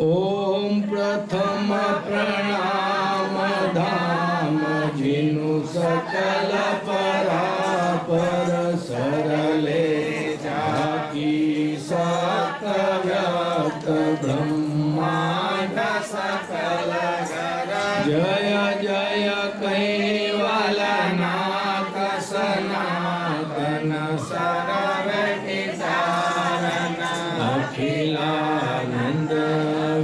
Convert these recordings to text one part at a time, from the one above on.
ओम प्रथम प्रणाम धाम जिनु सकल परापर सरले जाकी सत व्यक्त ब्रह्मांड सकल जय जय कैवलनाथ सनातन सरस्वती अखिलानंद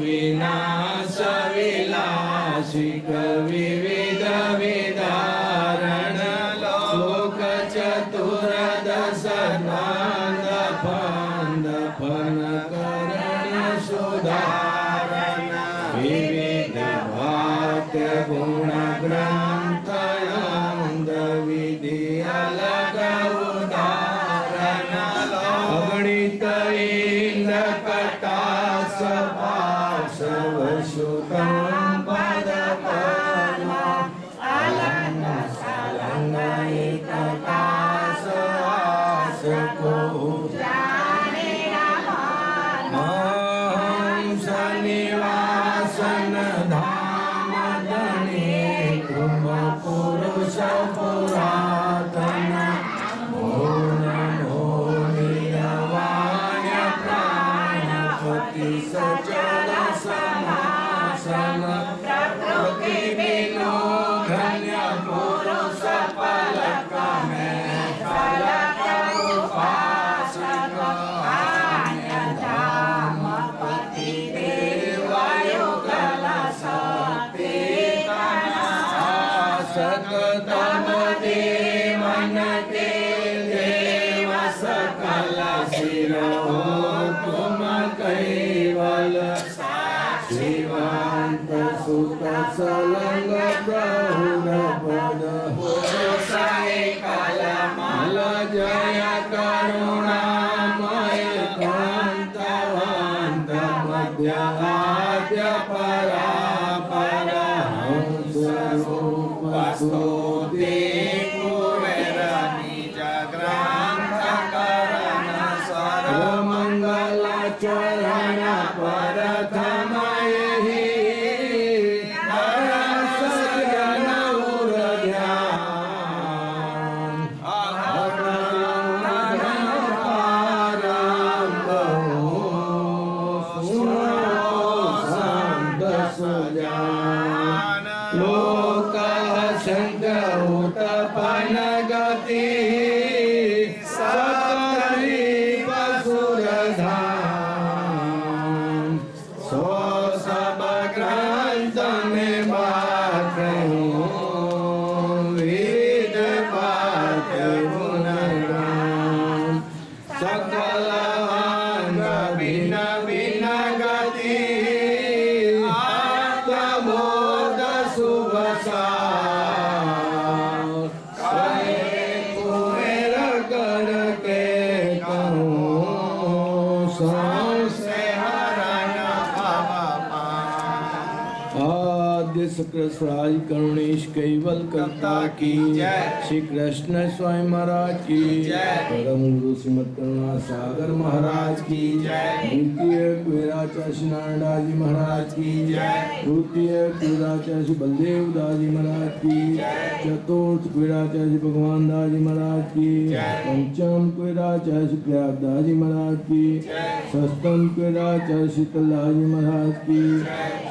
विनाश विलासिक विविध विदारण लोक चतुर्दश नंद फंद फन करण सुधारण विविध वाक्य गुण ग्रंथ अंद विधि अलग उदाहरण अगणित इंद्र कटाक्ष पार्श्व सुतम पद कर्म अलंग सलंग एकतास आस को शनिवासन धाम धनी तुम पुरुष पुरातन नमो निरवाय प्राणपति सचल समासन प्रकृति बिनु धन्य पुरुष पलक में फलक उपासक आन्य धाम पति देवयुगल शक्ति सकतम देवन के देव सकल शिरो तुम कैवल शिवांत सुत सलंग प्रहुर पद कल मल जय करुणामय कांतवंत मध्य आद्य परापर हंस रूप स्तुति कुबेर निज ग्रंथ करण सर मंगल चरण परथम यही सजन उर ध्यान आरंभ संत सजान लोक शंकर उत्पन गति सकली पसुर धाम सो सब ग्रंथ में बात वेद बात गुणगान सकल अंग भिन्न भिन्न गति आत्मबोध शुभ कुमेर कर के कहूँ संशय हरण आद्य शुक्राचार्य करुणेश कैवल करता की श्री कृष्ण स्वयं महाराज की परम गुरु श्रीमद करुणा सागर महाराज की द्वितीय कुबेराचार्य श्री नारायण दास जी महाराज की तृतीय कुबेराचार्य श्री बलदेव दास जी महाराज की चतुर्थ कुबेराचार्य श्री भगवान दास जी महाराज की पंचम कुबेराचार्य श्री प्रयाग दास जी महाराज की षष्ठम कुबेराचार्य श्री दास जी महाराज की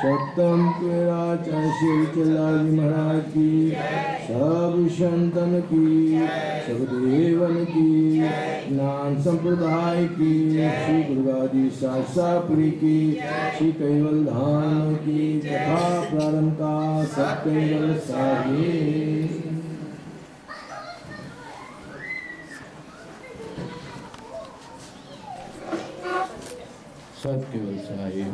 सप्तम कुबेराचार्य श्री दास जी महाराज की सब संतन की सब देवन की ज्ञान संप्रदाय की श्री दुर्गादी शास्त्रापुरी की श्री कैवल धाम की तथा प्रारंभ का सब कैवल साहिब सत्केवल साहिब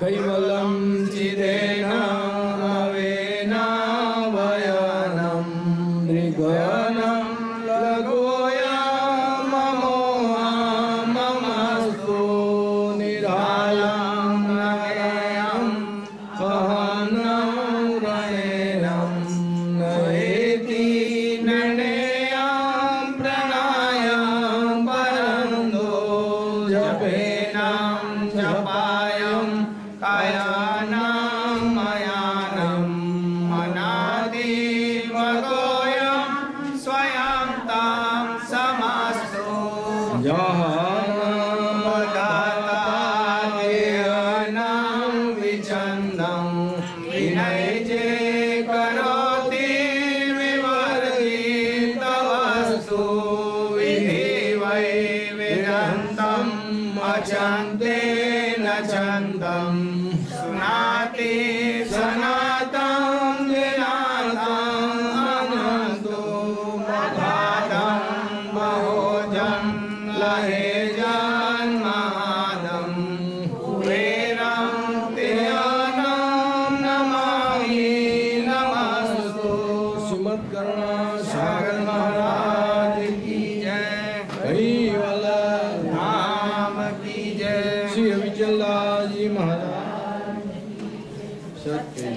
कैवलम चिदेन अवेन वयनम मृगनम लगोया ममस्तु निरालम नयम कहनम रणेनम नयेति ननेयम प्रणायम परंदो जपे વાહનમ બધાતા દેહનામ વિચંદમ વિનય જે કરોતિ વિવર્જિત વસ્તુ વિધિ વૈ વેદાંતમ અચંતે ન ચંદમ સુનાતિ સનાતમ વિનાતમ અનંતો મધાદમ મહોજન લહે જન્માદમ કુબેરમ તેયનમ નમામિ નમસ્તુ શ્રીમદ કરુણા સાગર મહારાજ કી જય કૈવલ ધામ કી જય શ્રી અવિચલદાસજી મહારાજ સત્ય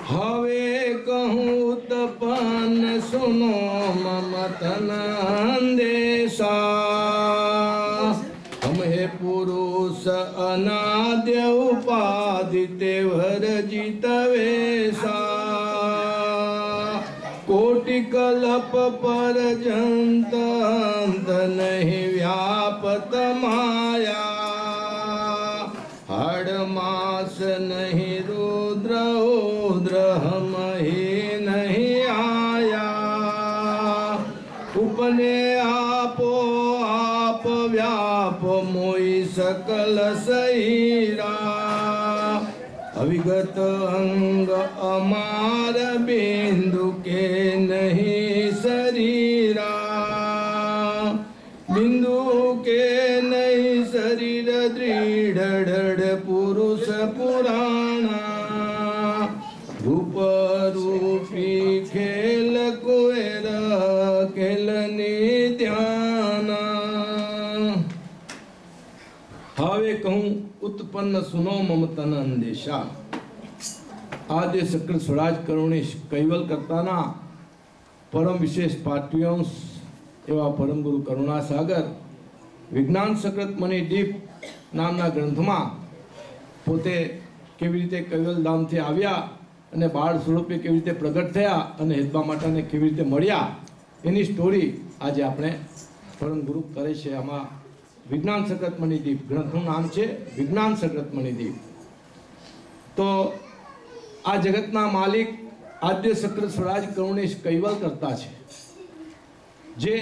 હવે કહું તપન સુનો મમ તન દેશા હમ હે પુરુષ અનાદ્ય ઉપાધિ તે ભરજિત વેશા કોટિ કલ્પ પરજંત અંત નહીં વ્યાપત માયા હાડ માસ નહીં રુદ્ર ઉદ્ર હમ હે નહીં આયા ઉપને આપો આપ વ્યાપ મોઈ સકલ સહીરા અવિગત અંગ અમાર બિંદુ કે નહીં શરીરા બિંદુ કે નહીં શરીર દૃઢ પુરુષ પુરાણા રૂપ રૂપી ખેલ કુએર ખેલ નિધ્યાન હવે કહું ઉત્પન્ન સુનો મમતન અંદેશા આદ્ય સકળ સ્વરાજ કરુણેશ કૈવલ કરતાના પરમ વિશેષ પાઠ્यांश એવા પરમ ગુરુ કરુણા સાગર વિજ્ઞાન સકૃત મની દીપ નામના ગ્રંથમાં પોતે કેવી રીતે કૈવલ ધામથી આવ્યા અને બાળ સ્વરૂપે કેવી રીતે પ્રગટ થયા અને હેદબા માતાને કેવી રીતે મળ્યા એની સ્ટોરી આજે આપણે પરમ ગુરુ કરે છે. આમાં વિજ્ઞાન સકૃત મની દીપ ગ્રંથનું નામ છે વિજ્ઞાન સકૃત મની દીપ. તો આ જગતના માલિક આદ્ય સકૃત સ્વરાજ કરુણેશ કૈવલ કરતા છે, જે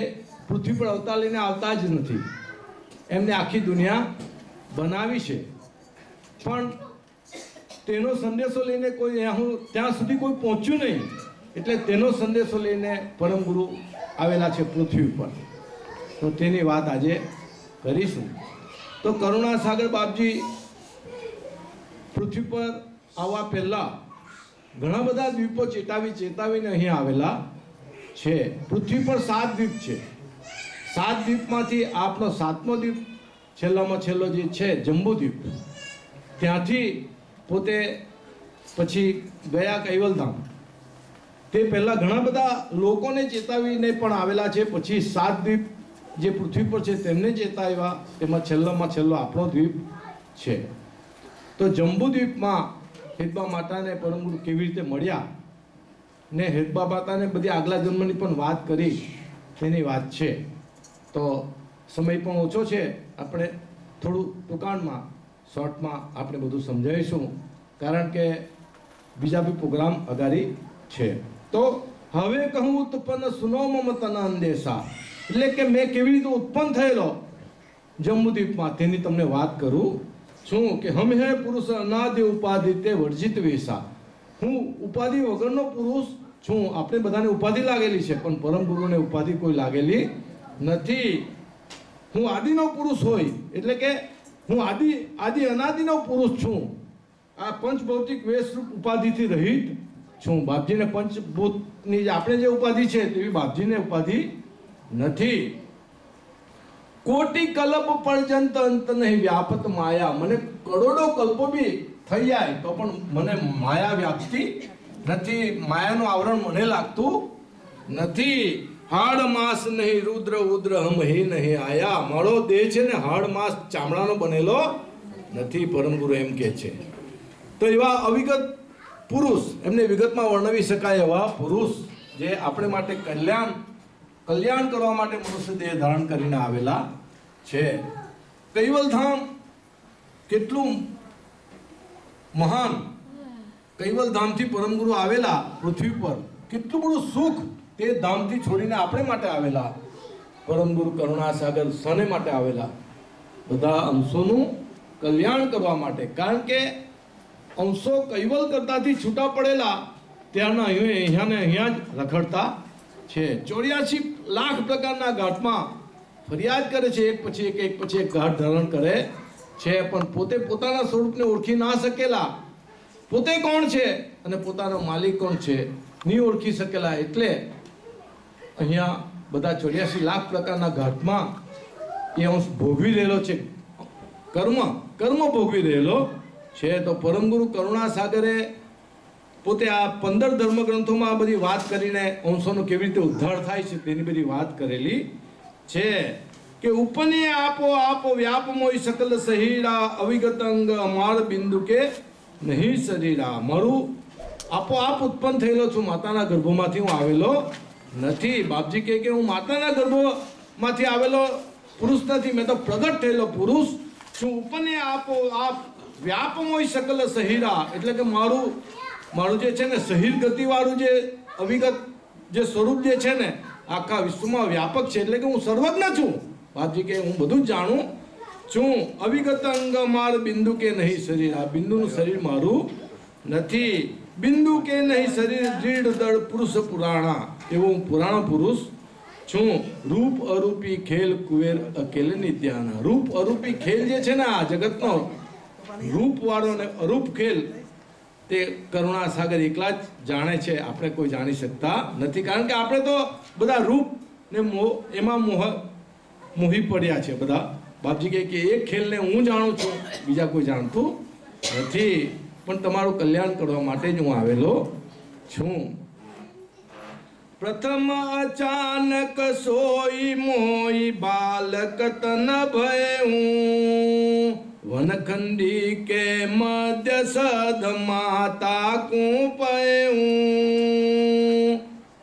પૃથ્વી પર અવતાર લઈને આવતા જ નથી. એમને આખી દુનિયા બનાવી છે, પણ તેનો સંદેશો લઈને કોઈ ત્યાં સુધી કોઈ પહોંચ્યું નહીં. એટલે તેનો સંદેશો લઈને પરમ ગુરુ આવેલા છે પૃથ્વી પર. તો તેની વાત આજે કરીશું. તો કરુણા સાગર બાપજી પૃથ્વી પર આવવા પહેલા ઘણા બધા દ્વીપો ચેતાવીને અહીં આવેલા છે. પૃથ્વી પર 7 દ્વીપ છે. 7 દ્વીપમાંથી આપણો 7મો દ્વીપ છેલ્લામાં છેલ્લો જે છે જંબુદ્વીપ, ત્યાંથી પોતે પછી ગયા કૈવલધામ. તે પહેલાં ઘણા બધા લોકોને ચેતાવીને પણ આવેલા છે. પછી 7 દ્વીપ જે પૃથ્વી પર છે તેમને ચેતાવ્યા. તેમાં છેલ્લામાં છેલ્લો આપણો દ્વીપ છે. તો જંબુદ્વીપમાં હેદબા માતાને પરમ ગુરુ કેવી રીતે મળ્યા ને હેદબા માતાને બધી આગલા જન્મની પણ વાત કરી તેની વાત છે. તો સમય પણ ઓછો છે, આપણે થોડું ટૂંકાણમાં શોર્ટમાં આપણે બધું સમજાવીશું, કારણ કે બીજા બી પ્રોગ્રામ અગાડી છે. તો હવે કહું ઉત્પન્ન સુનો મમતન અંદેશા, એટલે કે મેં કેવી રીતે ઉત્પન્ન થયેલો જંબુદ્વીપમાં તેની તમને વાત કરું છું. કે હમ હે પુરુષ અનાદિ ઉપાધિ તે વર્જિત વેશા, હું ઉપાધિ વગરનો પુરુષ છું. આપણે બધાને ઉપાધિ લાગેલી છે, પણ પરમ ગુરુને ઉપાધિ કોઈ લાગેલી નથી. હું આદિનો પુરુષ હોય એટલે કે હું આદિ અનાદિનો પુરુષ છું. આ પંચભૌતિક વેશરૂપ ઉપાધિથી રહિત છું. બાપજીને પંચભૂતની આપણે જે ઉપાધિ છે તેવી બાપજીને ઉપાધિ નથી. કોટી કલ્પ પર્યંત અંત નહીં વ્યાપત માયા, મને કરોડો કલ્પો બી થઈ જાય તો પણ મને માયા વ્યાપતી નથી. માયાનું આવરણ મને લાગતું નથી. હાડ માસ નહીં રુદ્ર ઉદ્ર હમ હે નહીં આયા, મારો દેહ છે ને હાડ માસ ચામડાનો બનેલો નથી, પરમ ગુરુ એમ કહે છે. તો એવા અવિગત પુરુષ, એમને વિગતમાં વર્ણવી શકાય એવા પુરુષ જે આપણે માટે કલ્યાણ કરવા માટે મનુષ્ય દેહ ધારણ કરીને આવેલા છે. કૈવલધામ કેટલું મહાન, કૈવલધામથી પરમગુરુ આવેલા પૃથ્વી પર, કેટલું બધું સુખ તે ધામથી છોડીને આપણે માટે આવેલા. પરમગુરુ કરુણાસાગર સને માટે આવેલા, બધા અંશોનું કલ્યાણ કરવા માટે. કારણ કે અંશો કૈવલ કરતાથી છૂટા પડેલા ત્યારના અહીંયા ને અહીંયા જ રખડતા છે. 84 લાખ પ્રકારના ઘાટમાં ફરિયાદ કરે છે, એક પછી એક ઘાટ ધારણ કરે છે, પણ પોતે પોતાના સ્વરૂપને ઓળખી ના શકેલા. પોતે કોણ છે અને પોતાનો માલિક કોણ છે નહીં ઓળખી શકેલા. એટલે અહીંયા બધા 84 લાખ પ્રકારના ઘાટમાં એ અંશ ભોગવી રહેલો છે, કર્મ ભોગવી રહેલો છે. તો પરમગુરુ કરુણાસાગરે પોતે આ 15 ધર્મગ્રંથોમાં આ બધી વાત કરીને અંશોનો કેવી રીતે ઉદ્ધાર થાય છે તેની બધી વાત કરેલી છે. કે ઉપને આપો વ્યાપમોય સકલ સહીરા, અવિગત અંગ અમાર બિંદુ કે નહીં શરીરા. મારું આપોઆપ ઉત્પન્ન થયેલો છું, માતાના ગર્ભમાંથી હું આવેલો નથી. બાપજી કે હું માતાના ગર્ભમાંથી આવેલો પુરુષ નથી, મેં તો પ્રગટ થયેલો પુરુષ છું. ઉપને આપો આપ વ્યાપમોય સકલ સહીરા, એટલે કે મારું જે છે ને સહીર ગતિવાળું જે અવિગત જે સ્વરૂપ જે છે ને આખા વિશ્વમાં વ્યાપક છે. એટલે કે હું સર્વજ્ઞ છું. બાપજી કે હું બધું જ જાણું છું. અવિગત અંગ માર બિંદુ કે નહીં શરીર, આ બિંદુનું શરીર મારું નથી. બિંદુ કે નહીં શરીર દૃઢ દળ પુરુષ પુરાણા, એવો હું પુરાણો પુરુષ છું. રૂપ અરૂપી ખેલ કુવેર અકેલે નિત્યાના. રૂપ અરૂપી ખેલ જે છે ને આ જગતનો રૂપવાળો ને અરૂપ ખેલ તે કરુણાસાગર એકલા જ જાણે છે, આપણે કોઈ જાણી શકતા નથી. કારણ કે આપણે તો બધા રૂપ ને એમાં મોહી પડ્યા છે બધા. બાપજી કે એક ખેલને હું જાણું છું, બીજા કોઈ જાણતું નથી. પણ તમારું કલ્યાણ કરવા માટે જ હું આવેલો છું. પ્રથમ અચાનક સોઈ મોઈ બાલક તન ભયું, વનખંડી કે મધ્ય સદ માતા કુપયું.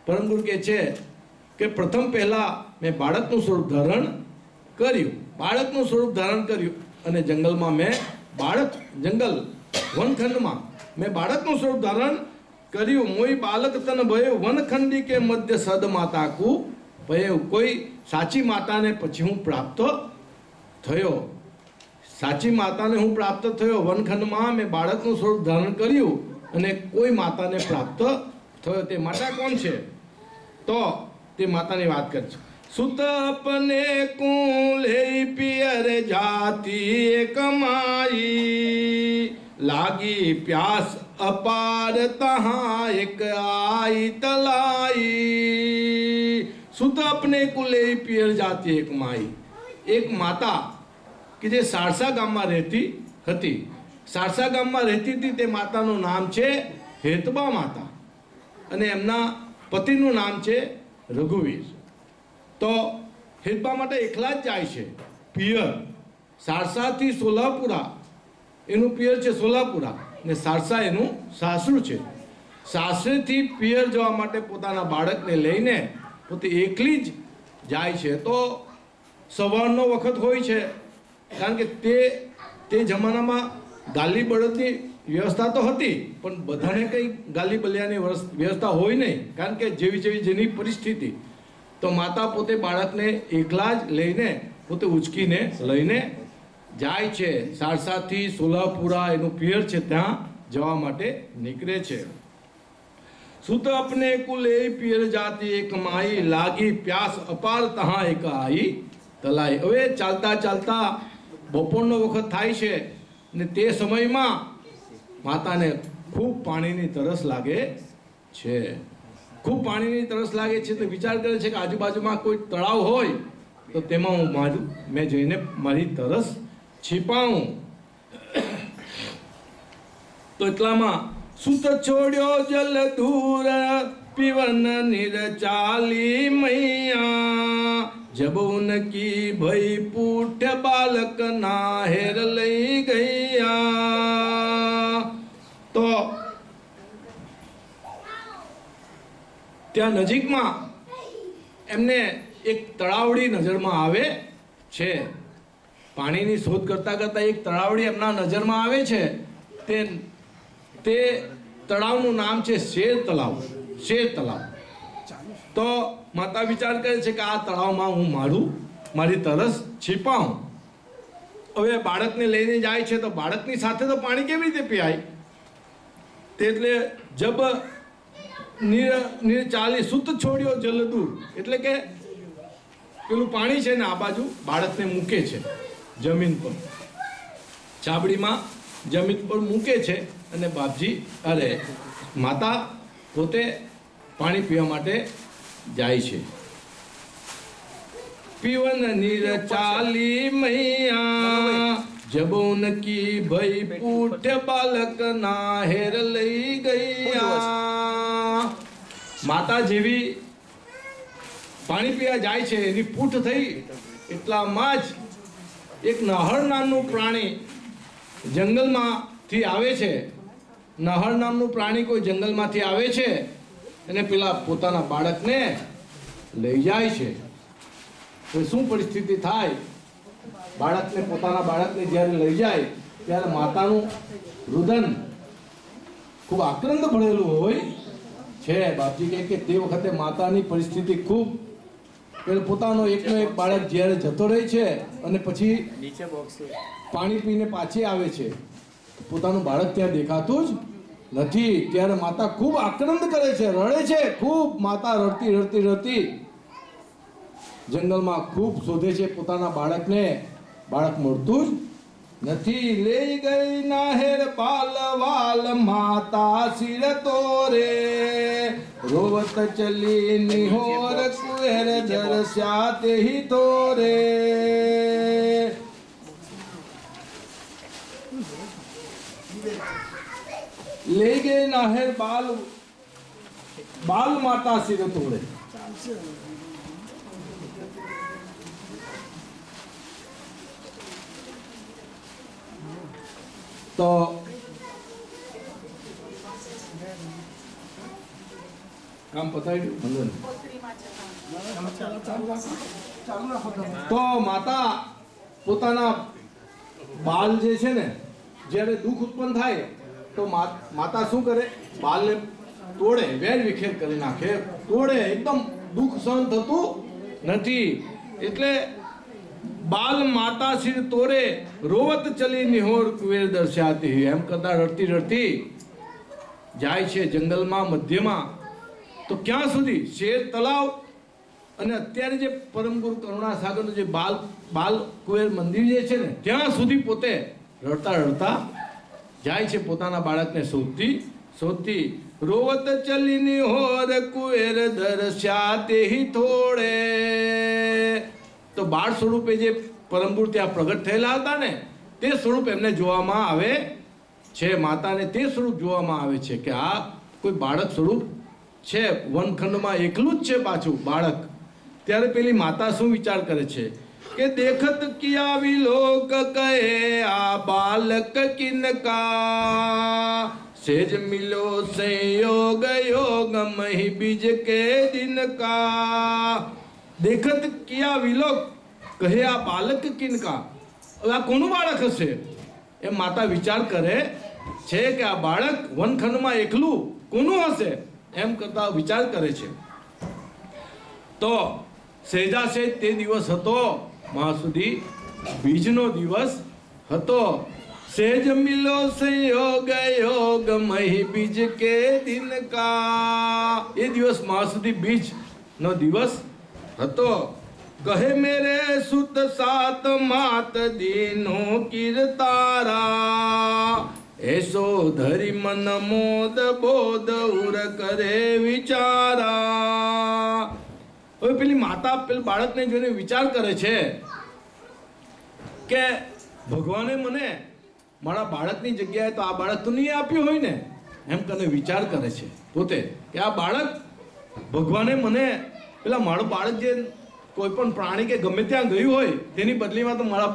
પરમગુરુ કે છે કે પ્રથમ પહેલા મેં બાળકનું સ્વરૂપ ધારણ કર્યું, અને જંગલમાં મેં વનખંડમાં મેં બાળકનું સ્વરૂપ ધારણ કર્યું. મોઈ બાલક તન ભય વનખંડી કે મધ્ય સદ માતા કુ ભય. કોઈ સાચી માતાને પછી હું પ્રાપ્ત થયો, વનખંડમાં મેં બાળકનું સ્વરૂપ ધારણ કર્યું અને કોઈ માતાને પ્રાપ્ત થયો. તે માતા કોણ છે? તો તે માતાની વાત કરે છે. સુત અપને કુલે પિયર જાતિ એક માઈ, લાગી પ્યાસ અપાર તહા એક આઈ તલાઈ. સુત અપને કુલે પિયર જાતિ એક માઈ, એક માતા કે જે સારસા ગામમાં રહેતી હતી. સારસા ગામમાં રહેતી હતી તે માતાનું નામ છે હેતબા માતા, અને એમના પતિનું નામ છે રઘુવીર. તો હેતબા માટે એકલા જ જાય છે પિયર. સારસાથી સોલાપુરા એનું પિયર છે, સોલાપુરા, ને સારસા એનું સાસરું છે. સાસરેથી પિયર જવા માટે પોતાના બાળકને લઈને પોતે એકલી જ જાય છે. તો સવારનો વખત હોય છે, કારણ કે તે જમાનામાં ગાલી બળદની વ્યવસ્થા તો હતી, પણ બધાને કંઈ ગાલી બલિયાની વ્યવસ્થા હોય નહીં, કારણ કે જેવી જેની પરિસ્થિતિ. તો માતા પોતે બાળકને એકલા જ લઈને પોતે ઉચકીને લઈને જાય છે. સારસાથી સોલાપુરા એનું પિયર છે, ત્યાં જવા માટે નીકળે છે. સુત અપને કુલે પિયર જાતિ એક માઈ, લાગી પ્યાસ અપાર તહા એક આઈ તલાઈ. હવે ચાલતા બપોરનો વખત થાય છે ને તે સમયમાં માતાને ખૂબ પાણીની તરસ લાગે છે. તો વિચાર કરે છે કે આજુબાજુમાં કોઈ તળાવ હોય તો તેમાં મેં જઈને મારી તરસ छिपाऊं. तो इतलामा सुत छोड़ो जल दूर पीवन निरचाली मैया जब उनकी भई पूठ बालक नाहेर लई गई ત્યાં નજીકમાં એમને એક તળાવડી નજરમાં આવે છે. પાણીની શોધ કરતા કરતા એક તળાવડી એમના નજરમાં આવે છે. તે તળાવનું નામ છે શેર તળાવ. શેર તળાવ. તો માતા વિચાર કરે છે કે આ તળાવમાં હું મારી તરસ છીપાઉં. હવે બાળકને લઈને જાય છે તો બાળકની સાથે તો પાણી કેવી રીતે પીવાય? એટલે જબ નીર ચાલી સુત છોડ્યો જલદૂર, એટલે કે પેલું પાણી છે ને આ બાજુ બાળકને મૂકે છે જમીન પર, છાબડીમાં જમીન પર મૂકે છે અને માતા પોતે પાણી પીવા માટે જાય છે. પીવન નીર ચાલી મૈયા જબોન કી ભઈ પૂઠ બાલક ના હેર લઈ ગયા. માતા જેવી પાણી પીવા જાય છે, એની પૂઠ થઈ એટલામાં જ એક નહર નામનું પ્રાણી જંગલમાંથી આવે છે. નહર નામનું પ્રાણી કોઈ જંગલમાંથી આવે છે અને પેલા પોતાના બાળકને લઈ જાય છે. તો શું પરિસ્થિતિ થાય? પોતાના બાળકને જ્યારે લઈ જાય ત્યારે માતાનું રુદન ખૂબ આક્રંદ ભરેલું હોય છે. બાપજી કહે કે તે વખતે માતાની પરિસ્થિતિ ખૂબ, પોતાનો એકનો એક બાળક જ્યારે જતો રહે છે અને પછી પાણી પીને પાછી આવે છે, પોતાનું બાળક ત્યાં દેખાતું જ નથી. ત્યારે માતા ખૂબ આક્રંદ કરે છે, રડે છે ખૂબ. માતા રડતી રડતી રડતી જંગલમાં ખૂબ શોધે છે પોતાના બાળકને. બાળક મળતું જ નથી. લઈ ગઈ નાહેર બાલ વાલ માતા સિર તોરે, રોવત ચલી નિહોર કુહેર દર્શ્યા તેહી તોરે. ले गए नाहर बाल माता सिर तोड़े. तो काम पता है तो माता પોતાના બાલ જે છે ને, જ્યારે દુઃખ ઉત્પન્ન થાય તો માતા શું કરે? બાલને તોડે, વેર વિખેર કરી નાખે, તોડે. એકદમ દુઃખ સહન થતું નથી એટલે બાલ માતા સિર તોરે, રોવત ચલી નિહોર કુવેર દર્શાતી. એમ કરતા રડતી રડતી જાય છે જંગલમાં મધ્યમાં. તો ક્યાં સુધી? શેર તળાવ અને અત્યારે જે પરમગુરુ કરુણાસાગરનું જે બાલ કુવેર મંદિર જે છે ને, ત્યાં સુધી પોતે રડતા રડતા જાય છે પોતાના બાળકને શોધતી. રોવત ચલી નિહોર કુવેર દર્શ્યા તેહી થોડે. તો બાળ સ્વરૂપે જે પરમગુરુ ત્યાં પ્રગટ થયેલા હતા ને, તે સ્વરૂપ એમને જોવામાં આવે છે. માતાને તે સ્વરૂપ જોવામાં આવે છે કે આ કોઈ બાળક સ્વરૂપ છે, વનખંડમાં એકલું જ છે પાછું બાળક. ત્યારે પેલી માતા શું વિચાર કરે છે કે દેખત કિયા વિલોક કહે આ બાલક કિનકા, સેજ મિલો સંયોગ યોગ મહી બીજ કે દિન કા. દેખત કિયા વિલોક કહે આ બાલક કિનકા. આ કોનું બાળક હશે? એમ માતા વિચાર કરે છે કે આ બાળક વનખંડમાં એકલું કોનું હશે, એમ કરતા વિચાર કરે છે. તો સહેજા સહેજ તે દિવસ હતો, મહાસુદી બીજનો દિવસ હતો. સહેજ મિલો સંયોગ યોગ મહી બીજ કે દિન કા. એ દિવસ મહાસુદી બીજ નો દિવસ હતો. કહે મેરે સુત સાત માત દીનો કીર્તારા, એસો ધરી મન મોદ બોધ ઉર કરે વિચારા. હવે પેલી માતા પેલા બાળકને જોઈને વિચાર કરે છે કે ભગવાને મને મારા બાળકની જગ્યાએ તો આ બાળક તો નહીં આપ્યું હોય ને, એમ કરીને વિચાર કરે છે પોતે કે આ બાળક ભગવાને મને, પેલા મારું બાળક જે કોઈ પણ પ્રાણી કે ગમે ત્યાં ગયું હોય તેની બદલીમાં તો મારા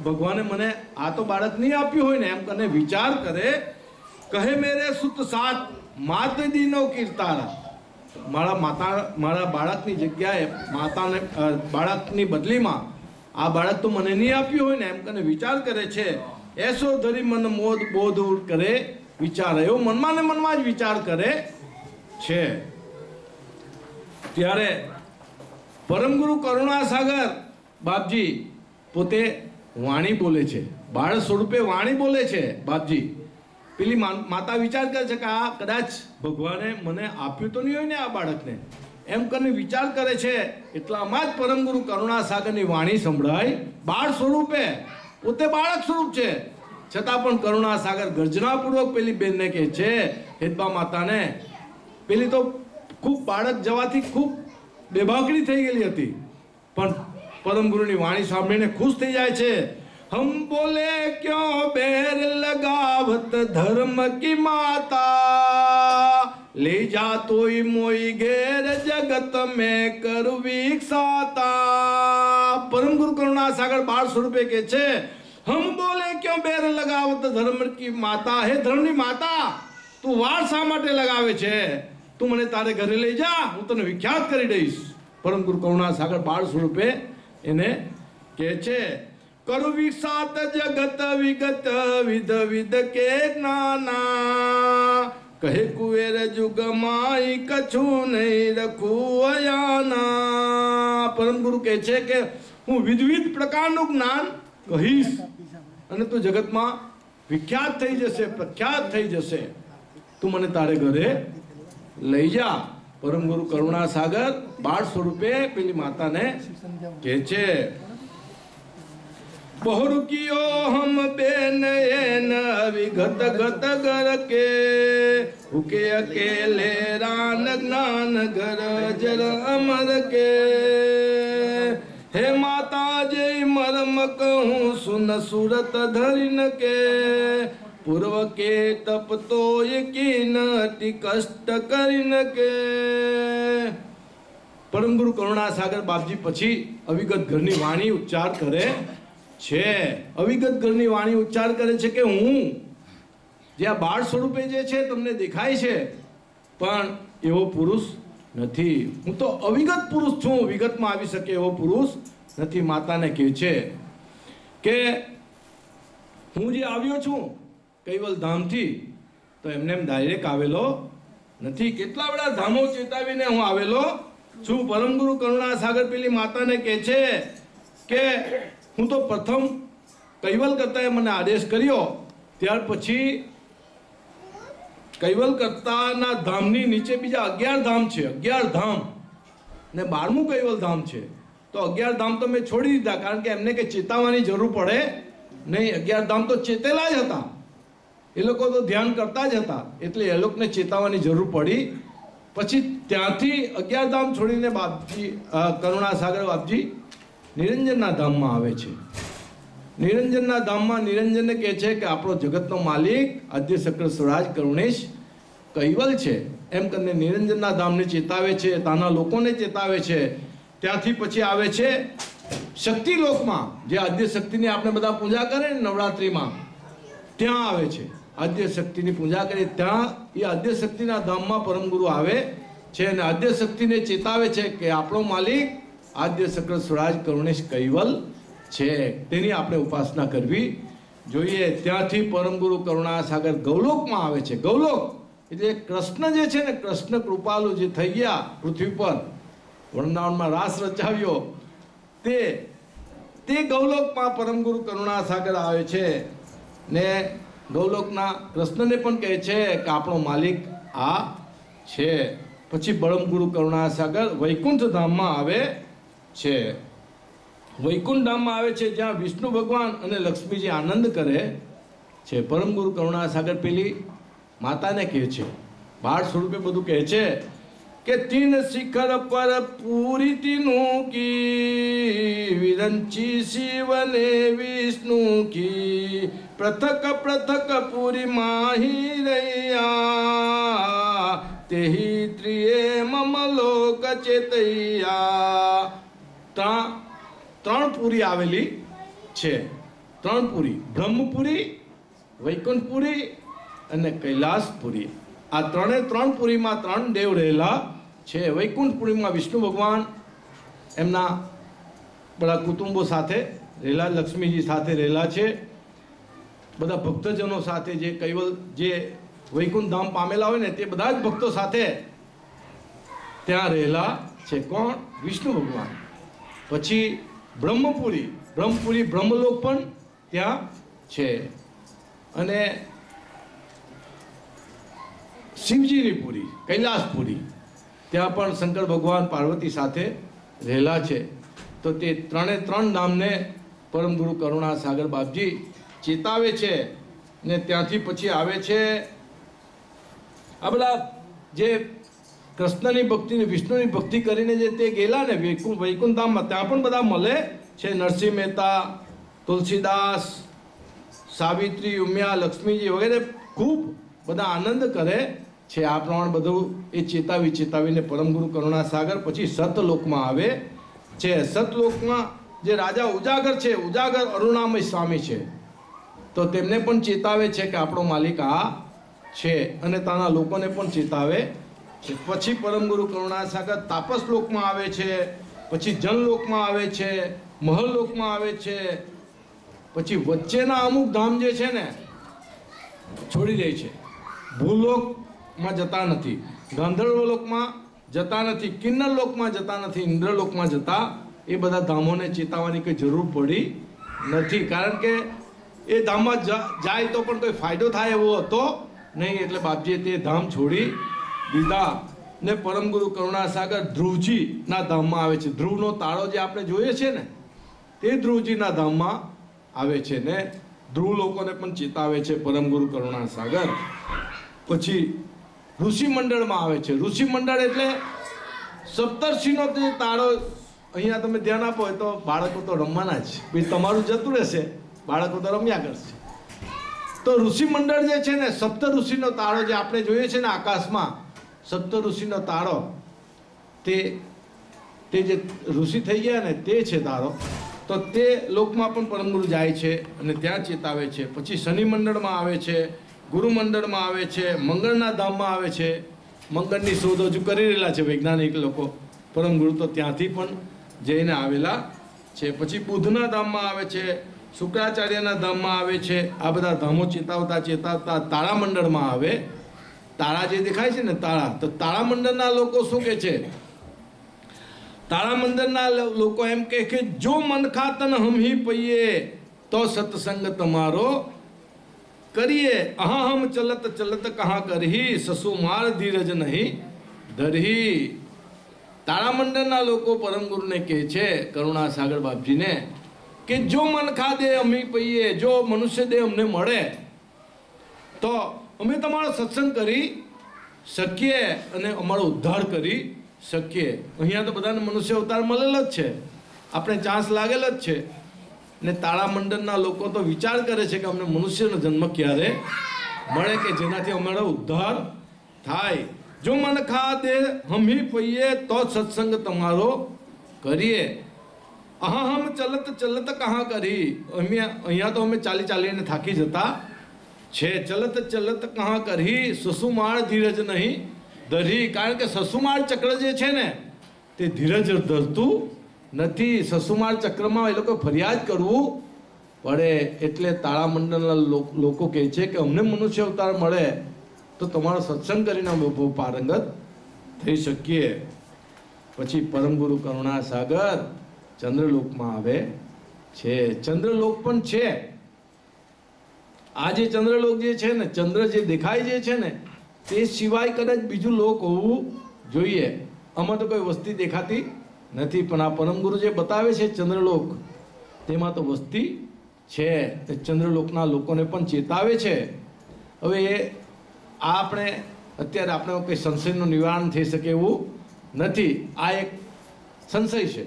ભગવાને મને આ તો બાળક નહીં આપ્યું હોય ને, એમ કરીને વિચાર કરે. કહે મેરે સુત સાત માત દીનો કીર્તારા. મારા બાળકની જગ્યાએ માતાને બાળકની બદલીમાં આ બાળક તો મને નહીં આપ્યું હોય ને એમ કરીને વિચાર કરે છે. એસો ધરી મન મોદ બોધ કરે વિચાર, એવો મનમાં ને મનમાં જ વિચાર કરે છે. ત્યારે પરમગુરુ કરુણાસાગર બાપજી પોતે વાણી બોલે છે, બાળ સ્વરૂપે વાણી બોલે છે. બાપજી પેલી માતા વિચાર કરે છે કે આ કદાચ ભગવાને મને આપ્યું તો નહીં હોય ને આ બાળકને, એમ કરીને વિચાર કરે છે. એટલામાં જ પરમગુરુ કરુણાસાગરની વાણી સંભળાય. બાળ સ્વરૂપે પોતે બાળક સ્વરૂપ છે છતાં પણ કરુણાસાગર ગર્જનાપૂર્વક પેલી બેનને કહે છે, હેતબા માતાને. પેલી તો ખૂબ બાળક જવાથી ખૂબ બેભાગડી થઈ ગયેલી હતી, પણ પરમગુરુની વાણી સાંભળીને ખુશ થઈ જાય છે. હમ બોલે ક્यों બેર લગાવત ધર્મ કી માતા, ले जा तोई मोई घेर जगत में कर विकसाता. परम गुरु करुणासागर बाल स्वरूपे के छे, हम बोले क्यों बेर लगावत धर्म की माता. हे धर्मनी माता, તું વાર શા માટે લગાવે છે? તું મને તારે ઘરે લઈ જા, હું તને વિખ્યાત કરી દઈશ. પરમ ગુરુ કરુણાસાગર બાળ સ્વરૂપે એને કહે છે, કરુ વિકસાત જગત વિગત વિધ વિધ કે જ્ઞાના, કહે કુવેર જુગ માઈ કછું નહીં રખું અયાના. પરમ ગુરુ કહે છે કે હું વિવિધ પ્રકારનું જ્ઞાન કહીશ અને તું જગતમાં વિખ્યાત થઈ જશે, પ્રખ્યાત થઈ જશે. તું મને તારે ઘરે લઈ જા. પરમ ગુરુ કરુણાસાગર બાળ સ્વરૂપે પેલી માતાને કહે છે, બહુરુકિયો હમ બેન એન વિગત ગત ગર કે, હુકે અકેલે રાન જ્ઞાન ઘર જર અમર કે. હે માતા જય મરમ કહું સુન સુરત ધરિન કે, પૂર્વ કે તપ તો યકીન અતિ કષ્ટ કરીન કે. પરમ ગુરુ કરુણાસાગર બાપજી પછી અવિગત ઘરની વાણી ઉચ્ચાર કરે છે. અવિગત ઘરની વાણી ઉચ્ચાર કરે છે કે હું જે આ બાળ સ્વરૂપે જે છે તમને દેખાય છે, પણ એવો પુરુષ નથી. હું તો અવિગત પુરુષ છું, વિગતમાં આવી શકે એવો પુરુષ નથી. માતાને કહે છે કે હું જે આવ્યો છું કૈવલ ધામથી, તો એમને એમ ડાયરેક્ટ આવેલો નથી. કેટલા બધા ધામો ચેતાવીને હું આવેલો છું. પરમ ગુરુ કરુણાસાગર પેલી માતાને કહે છે કે હું તો પ્રથમ કૈવલ કરતાએ મને આદેશ કર્યો, ત્યાર પછી કૈવલ કરતાના ધામની નીચે બીજા 11 ધામ છે. 11 ધામ ને 12મું કૈવલ ધામ છે. તો 11 ધામ તો મેં છોડી દીધા, કારણ કે એમને કે ચેતાવવાની જરૂર પડે નહીં. 11 ધામ તો ચેતેલા જ હતા, એ લોકો તો ધ્યાન કરતા જ હતા, એટલે એ લોકોને ચેતાવવાની જરૂર પડી. પછી ત્યાંથી 11 ધામ છોડીને બાપજી કરુણાસાગર બાપજી નિરંજનના ધામમાં આવે છે. નિરંજનના ધામમાં નિરંજનને કહે છે કે આપણો જગતનો માલિક આદ્ય શક્ર સ્વરાજ કરુણેશ કૈવલ છે, એમ કરીને નિરંજનના ધામને ચેતાવે છે, ત્યાંના લોકોને ચેતાવે છે. ત્યાંથી પછી આવે છે શક્તિલોકમાં, જે આદ્ય શક્તિની આપણે બધા પૂજા કરે ને નવરાત્રિમાં, ત્યાં આવે છે. આદ્ય શક્તિની પૂજા કરી ત્યાં એ આદ્ય શક્તિના ધામમાં પરમ ગુરુ આવે છે અને આદ્ય શક્તિને ચેતાવે છે કે આપણો માલિક આદ્ય શક્ર સ્વરાજ કરુણેશ કૈવલ છે, તેની આપણે ઉપાસના કરવી જોઈએ. ત્યાંથી પરમ ગુરુ કરુણાસાગર ગૌલોકમાં આવે છે. ગૌલોક એટલે કૃષ્ણ જે છે ને, કૃષ્ણ કૃપાલુ જે થઈ ગયા પૃથ્વી પર, વૃંદાવનમાં રાસ રચાવ્યો, તે ગૌલોકમાં પરમ ગુરુ કરુણાસાગર આવે છે ને ગૌલોકના કૃષ્ણને પણ કહે છે કે આપણો માલિક આ છે. પછી પરમ ગુરુ કરુણાસાગર વૈકુંઠ ધામમાં આવે છે. વૈકુંઠ ધામમાં આવે છે જ્યાં વિષ્ણુ ભગવાન અને લક્ષ્મીજી આનંદ કરે છે. પરમ ગુરુ કરુણાસાગર પેલી માતાને કહે છે, બાળ સ્વરૂપે બધું કહે છે કે તીન શિખર પર પૂરી તીનું કી, વિરંચી શિવને વિષ્ણુ કી, પૃથક પૃથક પૂરી માહી રૈયા, તેહી ત્રિયે મમ લોક ચેતૈયા. ત્રણ પુરી આવેલી છે. 3 પુરી, બ્રહ્મપુરી, વૈકુંઠપુરી અને કૈલાસપુરી. આ 3 પુરીમાં 3 દેવ રહેલા છે વૈકુંઠપુરીમાં વિષ્ણુ ભગવાન એમના બધા કુટુંબો સાથે રહેલા, લક્ષ્મીજી સાથે રહેલા છે, બધા ભક્તજનો સાથે, જે કૈવલ જે વૈકુંઠ ધામ પામેલા હોય ને તે બધા જ ભક્તો સાથે ત્યાં રહેલા છે. કોણ? વિષ્ણુ ભગવાન. પછી બ્રહ્મપુરી બ્રહ્મલોક પણ ત્યાં છે. અને શિવજીની પુરી કૈલાસપુરી, ત્યાં પણ શંકર ભગવાન પાર્વતી સાથે રહેલા છે. તો તે ત્રણ ધામને પરમ ગુરુ કરુણા સાગર બાપજી ચેતાવે છે. ને ત્યાંથી પછી આવે છે આ બધા જે કૃષ્ણની ભક્તિ ને વિષ્ણુની ભક્તિ કરીને જે તે ગયેલા ને વૈકુંઠ ધામમાં, ત્યાં પણ બધા મળે છે. નરસિંહ મહેતા, તુલસીદાસ, સાવિત્રી, ઉમિયા, લક્ષ્મીજી વગેરે ખૂબ બધા આનંદ કરે છે. આ પ્રમાણે બધું એ ચેતાવીને પરમ ગુરુ કરુણા સાગર પછી સતલોકમાં આવે છે. સતલોકમાં જે રાજા ઉજાગર છે, ઉજાગર અરુણામય સ્વામી છે, તો તેમને પણ ચેતાવે છે કે આપણો માલિક આ છે, અને ત્યાંના લોકોને પણ ચેતાવે છે. પછી પરમ ગુરુ કરુણા સાગર તાપસ લોકમાં આવે છે, પછી જનલોકમાં આવે છે, મહલલોકમાં આવે છે. પછી વચ્ચેના અમુક ધામ જે છે ને છોડી દે છે. ભૂલોકમાં જતા નથી, ગાંધર્વલોકમાં જતા નથી, કિન્નર લોકમાં જતા નથી, ઇન્દ્રલોકમાં જતા એ બધા ધામોને ચેતાવવાની કંઈ જરૂર પડી નથી. કારણ કે એ ધામમાં જાય તો પણ કોઈ ફાયદો થાય એવો હતો નહીં, એટલે બાપજીએ તે ધામ છોડી દીધા. ને પરમ ગુરુ કરુણા સાગર ધ્રુવજીના ધામમાં આવે છે. ધ્રુવનો તાળો જે આપણે જોઈએ છે ને તે ધ્રુવજીના ધામમાં આવે છે. ને ધ્રુવ લોકોને પણ ચેતાવે છે પરમ ગુરુ કરુણા સાગર. પછી ઋષિ મંડળમાં આવે છે. ઋષિ મંડળ એટલે સપ્તર્ષિનો તે તાળો. અહીંયા તમે ધ્યાન આપો તો બાળકો તો રમવાના જ, બીજું તમારું જતું રહેશે, બાળકો તો રમ્યા કરશે. તો ઋષિ મંડળ જે છે ને, સપ્ત ઋષિનો તાળો જે આપણે જોઈએ છે ને આકાશમાં, સપ્ત ઋષિનો તાળો, તે જે ઋષિ થઈ ગયા ને તે છે તાળો. તો તે લોકમાં પણ પરમગુરુ જાય છે અને ત્યાં ચેતાવે છે. પછી શનિ મંડળમાં આવે છે, ગુરુ મંડળમાં આવે છે, મંગળના ધામમાં આવે છે. મંગળની શોધ હજુ કરી રહેલા છે વૈજ્ઞાનિક લોકો. પરમગુરુ તો ત્યાંથી પણ જઈને આવેલા છે. પછી બુધના ધામમાં આવે છે, શુક્રાચાર્યના ધામમાં આવે છે. આ બધા ધામો ચેતાવતા તારા મંડળમાં આવે. તારા જે દેખાય છે ને તારા, તો તારા મંડળના લોકો શું કહે છે? તારા મંદિરના લોકો એમ કહે કે જો મન ખાતન હમ હી પૈયે તો સત્સંગ તમારો કરીએ, અહા હમ ચલત ચલત કહા કરહી, સસુ માર ધીરજ નહીં ધરહી. તારા મંડળના લોકો પરમ ગુરુને કહે છે, કરુણા સાગર બાપજીને, કે જો મન ખાદે અમી પૈયે, જો મનુષ્ય દેહ અમને મળે તો અમે તમારો સત્સંગ કરી શકીએ અને અમારો ઉદ્ધાર કરી શકીએ. અહીંયા તો બધાને મનુષ્ય અવતાર મળેલો જ છે, આપણે ચાન્સ લાગેલો જ છે. ને તારા મંડળના લોકો તો વિચાર કરે છે કે અમને મનુષ્યનો જન્મ ક્યારે મળે કે જેનાથી અમારો ઉદ્ધાર થાય. જો મન ખાદે હમી પૈયે તો સત્સંગ તમારો કરીએ, અહા હમ ચલત ચલત કહા કરી. અહીંયા તો અમે ચાલીને થાકી જતા છે. ચલત ચલત કહા કરી, સસુમાળ ધીરજ નહીં ધરી. કારણ કે સસુમાળ ચક્ર જે છે ને તે ધીરજ ધરતું નથી. સસુમાળ ચક્રમાં એ લોકો ફરિયાદ કરવું પડે. એટલે તાળા મંડળના લોકો કહે છે કે અમને મનુષ્ય અવતાર મળે તો તમારો સત્સંગ કરીને અમે બહુ પારંગત થઈ શકીએ. પછી પરમ ગુરુ કરુણા સાગર ચંદ્રલોકમાં આવે છે. ચંદ્રલોક પણ છે. આ જે ચંદ્રલોક જે છે ને, ચંદ્ર જે દેખાય જે છે ને તે સિવાય કદાચ બીજું લોક હોવું જોઈએ. આમાં તો કોઈ વસ્તી દેખાતી નથી, પણ આ પરમ ગુરુ જે બતાવે છે ચંદ્રલોક, તેમાં તો વસ્તી છે. તે ચંદ્રલોકના લોકોને પણ ચેતાવે છે. હવે આ અત્યારે આપણે કંઈ સંશયનું નિવારણ થઈ શકે એવું નથી. આ એક સંશય છે.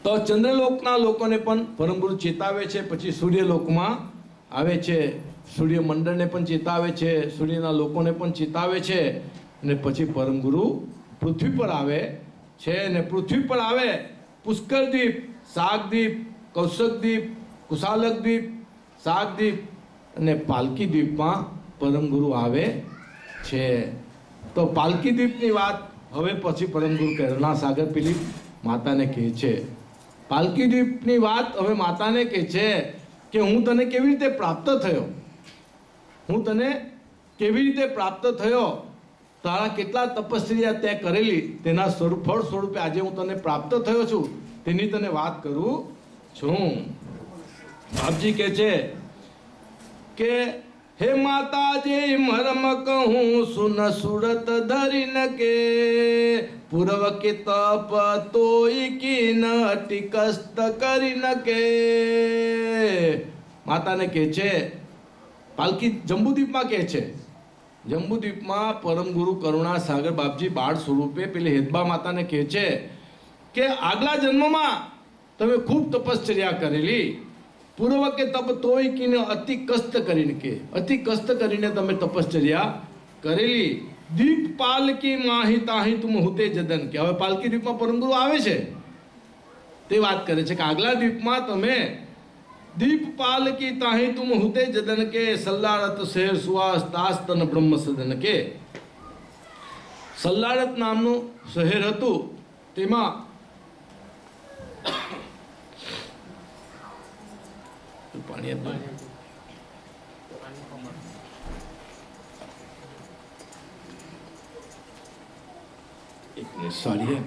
તો ચંદ્રલોકના લોકોને પણ પરમ ગુરુ ચેતાવે છે. પછી સૂર્યલોકમાં આવે છે, સૂર્ય મંડળને પણ ચેતાવે છે, સૂર્યના લોકોને પણ ચેતાવે છે. અને પછી પરમ ગુરુ પૃથ્વી પર આવે છે. અને પૃથ્વી પર આવે પુષ્કરદ્વીપ, શાકદ્વીપ, કૌશકદ્વીપ, કુશાલકદ્વીપ, શાકદ્વીપ અને પાલકી દ્વીપમાં પરમ ગુરુ આવે છે. તો પાલકી દ્વીપની વાત હવે પછી પરમગુરુ કરુણાસાગર પેલી માતાને કહે છે. પાલકી દ્વીપની વાત હવે માતાને કહે છે કે હું તને કેવી રીતે પ્રાપ્ત થયો, હું તને કેવી રીતે પ્રાપ્ત થયો, તારા કેટલા તપસ્યા તે કરેલી, તેના ફળ સ્વરૂપે આજે હું તને પ્રાપ્ત થયો છું, તેની તને વાત કરું છું. બાપજી કહે છે કે હે માતા જે મરમ કહું સુન સુરત ધરી ન કે પૂર્વ કે તપ તોય કી ન ટિકસ્ત કરી ન કે. માતાને કહે છે, પાલકી જંબુદ્વીપમાં કહે છે, જંબુદ્વીપમાં પરમ ગુરુ કરુણાસાગર બાપજી બાળ સ્વરૂપે પેલી હેદબા માતાને કહે છે કે આગલા જન્મમાં તમે ખૂબ તપશ્ચર્યા કરેલી, પૂર્વ કે તપ તોય કીને અતિ કષ્ટ કરીને કે અતિ કષ્ટ કરીને તમે તપશ્ચર્યા કરેલી. દીપ પાલકી માહી તાહી તુમ હુતે જદન કે. હવે પાલકી દ્વીપમાં પરમગુરુ આવે છે તે વાત કરે છે કે આગલા દ્વીપમાં તમે દીપ પાલકી તાહી તુમ હુતે જદન કે સલ્લારત શહેર સુવાસ તાસ્તન બ્રહ્મ સદન કે. સલ્લારત નામનું શહેર હતું, તેમાં પાણી એક મિનિટ સોરી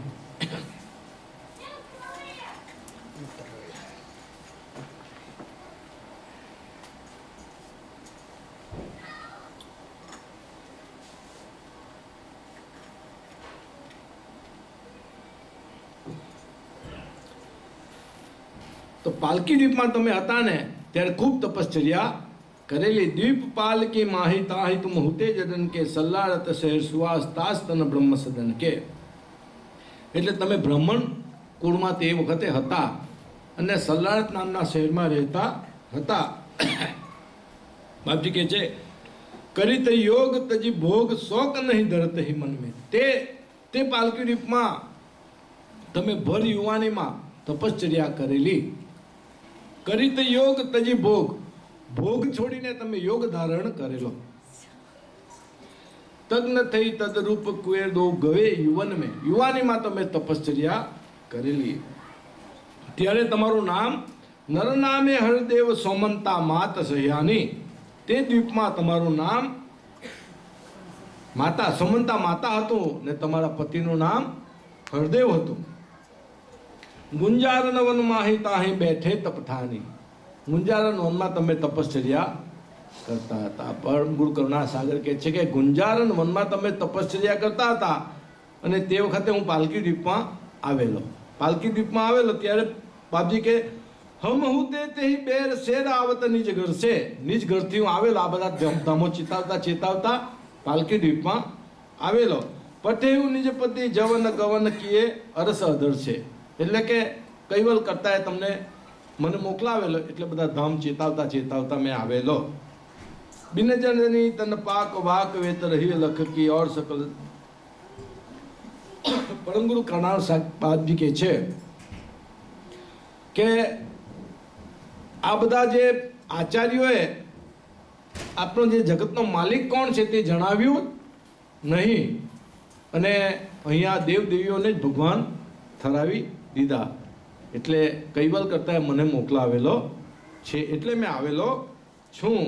તો પાલકી દ્વીપમાં તમે હતા ને ત્યારે ખૂબ તપશ્ચર્યા કરેલી. દ્વીપ પાલકી માહી તાહી તુમ હુતે જદન કે સલ્લારત શહેર સુવાસ તાસ્તન બ્રહ્મ સદન કે. એટલે તમે બ્રાહ્મણ કુળમાં તે વખતે હતા અને સલ્લારત નામના શહેરમાં રહેતા હતા. બાપજી કહે છે કરી તે યોગ તજી ભોગ શોક નહીં ધરત હિ મન મેં. તે પાલકી દ્વીપમાં તમે ભર યુવાનીમાં તપશ્ચર્યા કરેલી. કરી તે યોગ તજી ભોગ, ભોગ છોડીને તમે યોગ ધારણ કરેલો. તજ્ઞ થઈ તદરૂપ કુએર દો ગવે યુવન મેં, યુવાનીમાં તમે તપશ્ચર્યા કરેલી. ત્યારે તમારું નામ નર નામે હરદેવ સોમંતા માત સહ્યાની. તે દ્વીપમાં તમારું નામ માતા સોમંતા માતા હતું ને તમારા પતિનું નામ હરદેવ હતું. ગુંજારન વનમાં અહીં તાહી બેઠે તપથાની. ગુંજારન વનમાં તમે તપશ્ચર્યા કરતા હતા. પરમ ગુરુ કરુણાસાગર કહે છે કે ગુંજારન વનમાં તમે તપશ્ચર્યા કરતા હતા અને તે વખતે હું પાલકી દ્વીપમાં આવેલો. પાલકી દ્વીપમાં આવેલો ત્યારે બાપજી કે હમ હું તે બેર શેર આવત નિજ ઘર છે. નિજ ઘરથી હું આવેલો. આ બધા ધામો ચેતાવતા પાલકી દ્વીપમાં આવેલો. પઠેવું નિજ પતિ જવન ગવન કીએ અરસ અધર છે. એટલે કે કૈવલ કરતાએ તમને મને મોકલાવેલો, એટલે બધા ધામ ચેતાવતા મેં આવેલો. બિનજનની તન પાક વાક વેત રહી લખ કી ઓર સકલ. પરમ ગુરુ કરુણાસાગર બાપજી કહે છે કે આ બધા જે આચાર્યોએ આપણો જે જગતનો માલિક કોણ છે તે જણાવ્યું નહીં અને અહીંયા દેવદેવીઓને જ ભગવાન ઠરાવી દીધા. એટલે કૈવલ કરતા મને મોકલાવેલો છે, એટલે મેં આવેલો છું.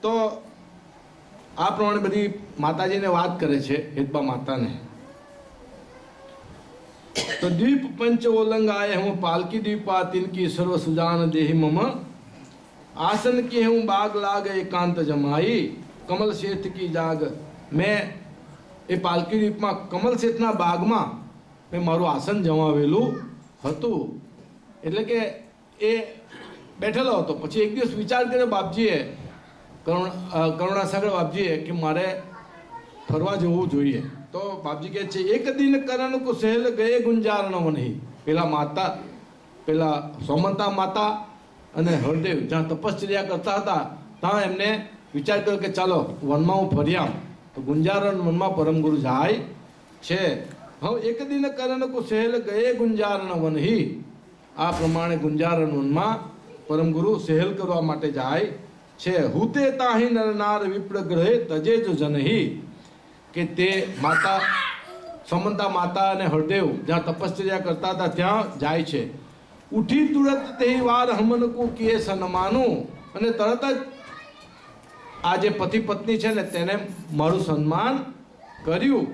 તો આ પ્રમાણે બધી માતાજીને વાત કરે છે હેદબા માતાને. તો દ્વીપ પંચ ઓલંગ આય હું પાલકી દ્વીપા તિનકી સર્વ સુજાન દેહી મમ આસન की હું બાગ લાગ એકાંત જમાઈ કમલ શેઠ કી જાગ. મેં એ પાલકી દ્વીપમાં કમલ શેઠના બાગમાં મેં મારું આસન જમાવેલું હતું. એટલે કે એ બેઠેલો હતો. પછી એક દિવસ વિચાર કર્યો બાપજીએ, કરુણાસાગર બાપજીએ કે મારે ફરવા જવું જોઈએ. તો બાપજી કહે છે એક દિન કરણ કો સહેલ ગયે ગુંજારણ વનહી. પેલા સોમંતા માતા અને હરદેવ જ્યાં તપશ્ચર્યા કરતા હતા ત્યાં એમને વિચાર કર્યો કે ચાલો વનમાં હું ફરી આવું. તો ગુંજારણ વનમાં પરમ ગુરુ જાય છે. હવે એક દિન કરણ કો સહેલ ગયે ગુંજારણ વનહી. આ પ્રમાણે ગુંજારણ વનમાં પરમ ગુરુ સહેલ કરવા માટે જાય છે. હુતે તાહી નરનાર વિપ્ર ગ્રહે તજે જો જનહી. કે તે માતા સમંતા માતા અને હરદેવ જ્યાં તપશ્ચર્યા કરતા હતા ત્યાં જાય છે. ઉઠી તુરત તે વાર હમન કો કિએ સન્માનું, અને તરત જ આ જે પતિ પત્ની છે ને તેને મારું સન્માન કર્યું.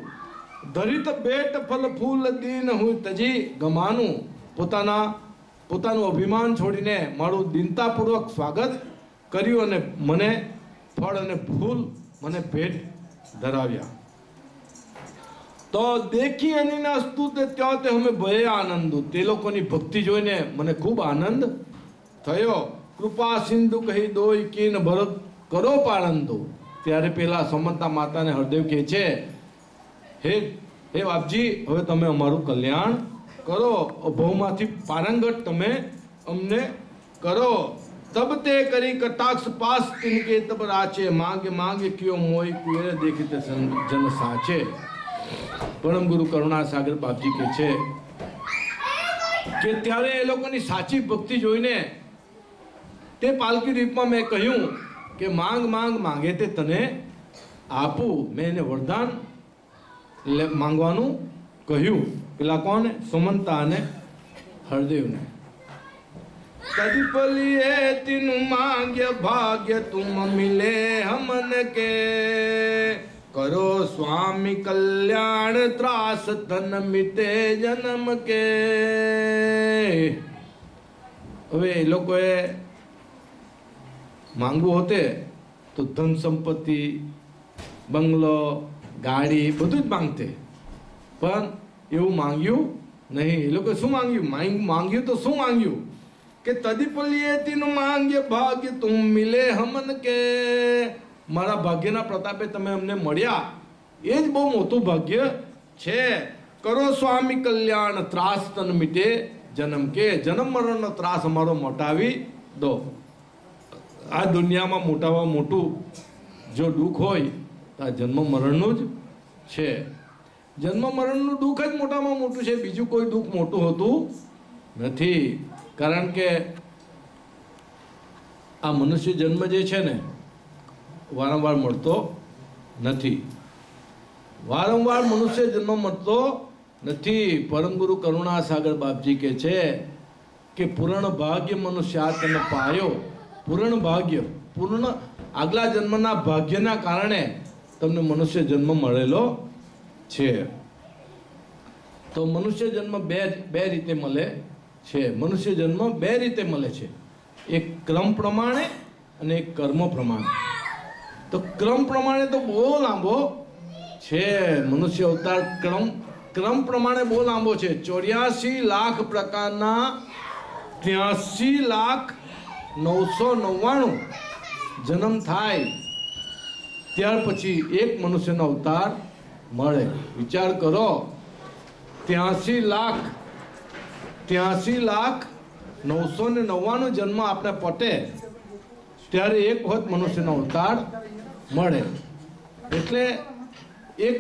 ધરિત બેટ ફલ ફૂલ દીન હું તજી ગમાનું, પોતાનું અભિમાન છોડીને મારું દીનતાપૂર્વક સ્વાગત કર્યું અને મને ફળ અને ફૂલ મને ભેટ ધરાવ્યા. તો દેખી અનીના સ્તુતે ત્યાં તે અમે ભયે આનંદ, તે લોકોની ભક્તિ જોઈને મને ખૂબ આનંદ થયો. કૃપા સિંધુ કહી દોય કીન ભરત કરો પાળંદો. ત્યારે પેલા સમંતા માતાને હરદેવ કહે છે, હે બાપજી, હવે તમે અમારું કલ્યાણ કરો, ભવમાંથી પારંગત તમે અમને કરો. તબ તે કરી કટાક્ષ પાસ તિનકે તબ રાચે, માંગે માંગે ક્યો મોય કુએ દેખતે જન સાચે. પરમ ગુરુ કરુણા સાગર બાપજી કહે છે કે ત્યારે એ લોકોની સાચી ભક્તિ જોઈને તે પાલકી રૂપમાં મેં કહ્યું કે માંગ માંગ માંગે તે તને આપું. મેં એને વરદાન માંગવાનું કહ્યું. પેલા કોને? સમંતા અને હરદેવને. તદપલિએ તિનુ માંગ્ય ભાગ્ય તુમ મિલે હમન કે, કરો સ્વામી કલ્યાણ ત્રાસ ધન મિતે જન્મ કે. હવે એ લોકોએ માંગવું હોતે તો ધન સંપત્તિ, બંગલો, ગાડી બધું જ માંગતે, પણ એવું માંગ્યું નહીં. એ લોકો શું માંગ્યું? માંગ્યું તો શું માંગ્યું કે તદીપલ્યેતીનું માંગ્ય ભાગ્ય તુમ મિલે હમન કે, મારા ભાગ્યના પ્રતાપે તમે અમને મળ્યા, એ જ બહુ મોટું ભાગ્ય છે. કરો સ્વામી કલ્યાણ ત્રાસ તન મિટે જન્મ કે, જન્મ મરણનો ત્રાસ અમારો મટાવી દો. આ દુનિયામાં મોટામાં મોટું જો દુઃખ હોય તો આ જન્મ મરણનું જ છે. જન્મ મરણનું દુઃખ જ મોટામાં મોટું છે, બીજું કોઈ દુઃખ મોટું હોતું નથી. કારણ કે આ મનુષ્ય જન્મ જે છે ને વારંવાર મળતો નથી. વારંવાર મનુષ્ય જન્મ મળતો નથી. પરમ ગુરુ કરુણા સાગર બાપજી કહે છે કે પૂર્ણ ભાગ્ય મનુષ્ય તને પાયો. પૂર્ણ ભાગ્ય, પૂર્ણ આગલા જન્મના ભાગ્યના કારણે તમને મનુષ્ય જન્મ મળેલો છે. તો મનુષ્ય જન્મ બે રીતે મળે છે. મનુષ્ય જન્મ બે રીતે મળે છે, એક ક્રમ પ્રમાણે અને એક કર્મ પ્રમાણે. તો ક્રમ પ્રમાણે તો બહુ લાંબો છે. મનુષ્ય અવતાર ક્રમ પ્રમાણે બહુ લાંબો છે. 84 લાખ પ્રકારના 83,999 જન્મ થાય ત્યાર પછી એક મનુષ્યનો અવતાર મળે. વિચાર કરો, 83,999 જન્મ આપણે પટે ત્યારે એક વખત મનુષ્યનો અવતાર મળે. એટલે એક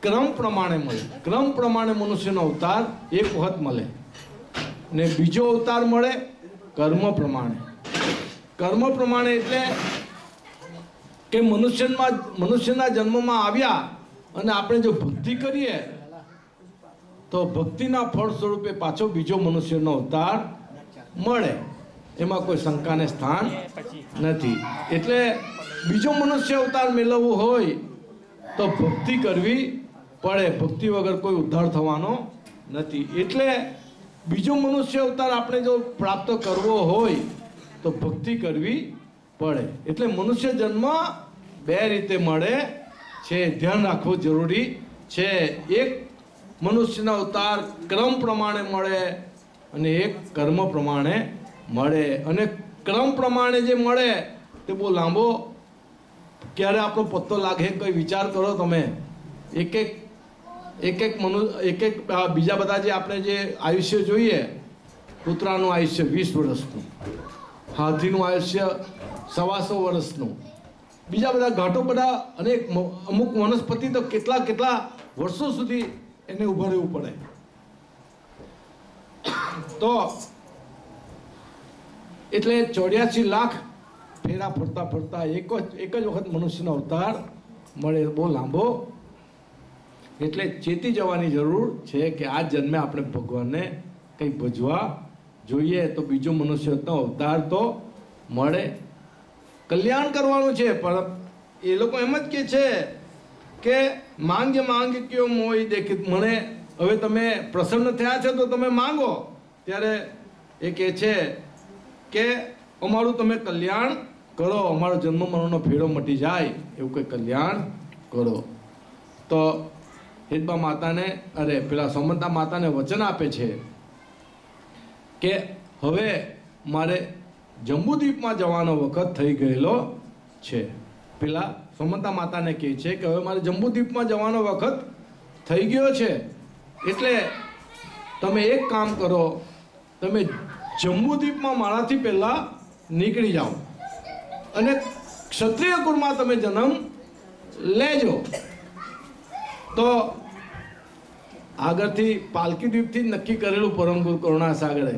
ક્રમ પ્રમાણે મળે. ક્રમ પ્રમાણે મનુષ્યનો અવતાર એક વખત મળે ને બીજો અવતાર મળે કર્મ પ્રમાણે. કર્મ પ્રમાણે એટલે કે મનુષ્યના જન્મમાં આવ્યા અને આપણે જો ભક્તિ કરીએ તો ભક્તિના ફળ સ્વરૂપે પાછો બીજો મનુષ્યનો અવતાર મળે. એમાં કોઈ શંકાને સ્થાન નથી. એટલે બીજો મનુષ્ય અવતાર મેળવવો હોય તો ભક્તિ કરવી પડે. ભક્તિ વગર કોઈ ઉદ્ધાર થવાનો નથી. એટલે બીજો મનુષ્ય અવતાર આપણે જો પ્રાપ્ત કરવો હોય તો ભક્તિ કરવી પડે. એટલે મનુષ્ય જન્મ બે રીતે મળે છે, ધ્યાન રાખવું જરૂરી છે. એક મનુષ્યના અવતાર ક્રમ પ્રમાણે મળે અને એક કર્મ પ્રમાણે મળે. અને ક્રમ પ્રમાણે જે મળે તે બહુ લાંબો, ક્યારે આપણો પત્તો લાગે કોઈ વિચાર કરો તમે. એક બીજા બધા જે આપણે જે આયુષ્ય જોઈએ, કૂતરાનું આયુષ્ય 20 વર્ષનું, હાથીનું આયુષ્ય 125 વર્ષનું, બીજા બધા ઘાટો બધા અનેક અમુક વનસ્પતિ તો કેટલા વર્ષો સુધી એને ઊભા રહેવું પડે. તો એટલે 84 લાખ ફેરા ફરતા એક જ વખત મનુષ્યનો અવતાર મળે. બહુ લાંબો એટલે ચેતી જવાની જરૂર છે કે આ જન્મે આપણે ભગવાનને કંઈ ભજવા જોઈએ, તો બીજો મનુષ્યનો અવતાર તો મળે, કલ્યાણ કરવાનું છે. પણ એ લોકો એમ જ કે છે કે માંગ કયો મોય દેખી, મને હવે તમે પ્રસન્ન થયા છો તો તમે માંગો. ત્યારે એ કહે છે કે અમારું તમે કલ્યાણ કરો, અમારો જન્મ મરણનો ફેરો મટી જાય એવું કંઈ કલ્યાણ કરો. તો હિતબા માતાને પેલા સોમંતા માતાને વચન આપે છે કે હવે મારે જંબુદ્વીપમાં જવાનો વખત થઈ ગયેલો છે. પેલા સોમંતા માતાને કહે છે કે હવે મારે જંબુદ્વીપમાં જવાનો વખત થઈ ગયો છે, એટલે તમે એક કામ કરો, તમે જંબુદ્વીપમાં મારાથી પહેલાં નીકળી જાઓ અને ક્ષત્રિય કુળમાં તમે જન્મ લેજો. તો આગળથી પાલકી દ્વીપથી નક્કી કરેલું પરમ ગુરુ કરુણાસાગરે